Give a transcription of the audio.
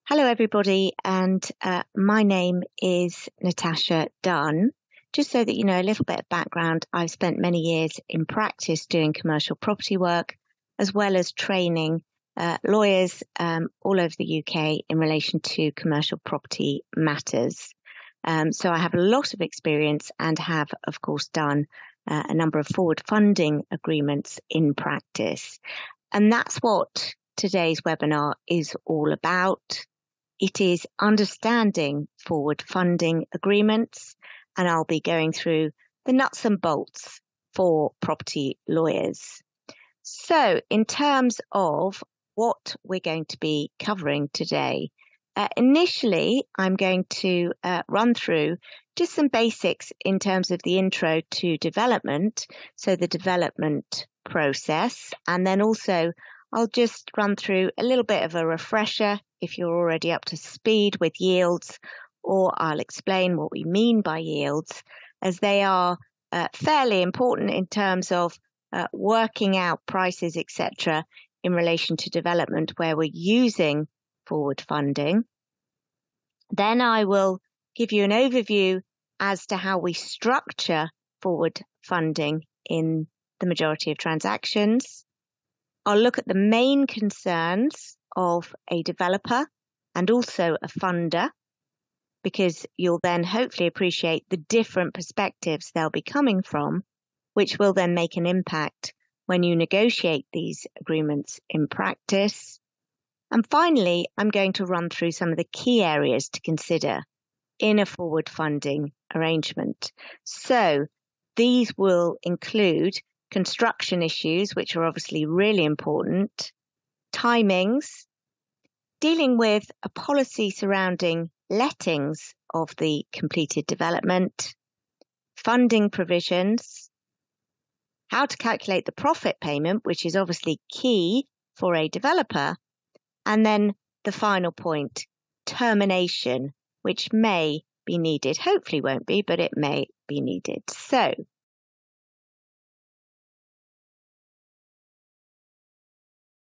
Hello, everybody, and my name is Natasha Dunn. Just so that you know a little bit of background, I've spent many years in practice doing commercial property work, as well as training lawyers all over the UK in relation to commercial property matters. So I have a lot of experience and have, of course, done a number of forward funding agreements in practice. And that's what today's webinar is all about. It is understanding forward funding agreements, and I'll be going through the nuts and bolts for property lawyers. So in terms of what we're going to be covering today, initially I'm going to run through just some basics in terms of the intro to development, so the development process, and then also I'll just run through a little bit of a refresher if you're already up to speed with yields, or I'll explain what we mean by yields, as they are fairly important in terms of working out prices, etc., in relation to development where we're using forward funding. Then I will give you an overview as to how we structure forward funding in the majority of transactions. I'll look at the main concerns of a developer and also a funder, because you'll then hopefully appreciate the different perspectives they'll be coming from, which will then make an impact when you negotiate these agreements in practice. And finally, I'm going to run through some of the key areas to consider in a forward funding arrangement. So these will include construction issues, which are obviously really important, timings, dealing with a policy surrounding lettings of the completed development, funding provisions, how to calculate the profit payment, which is obviously key for a developer, and then the final point, termination, which may be needed. Hopefully won't be, but it may be needed. So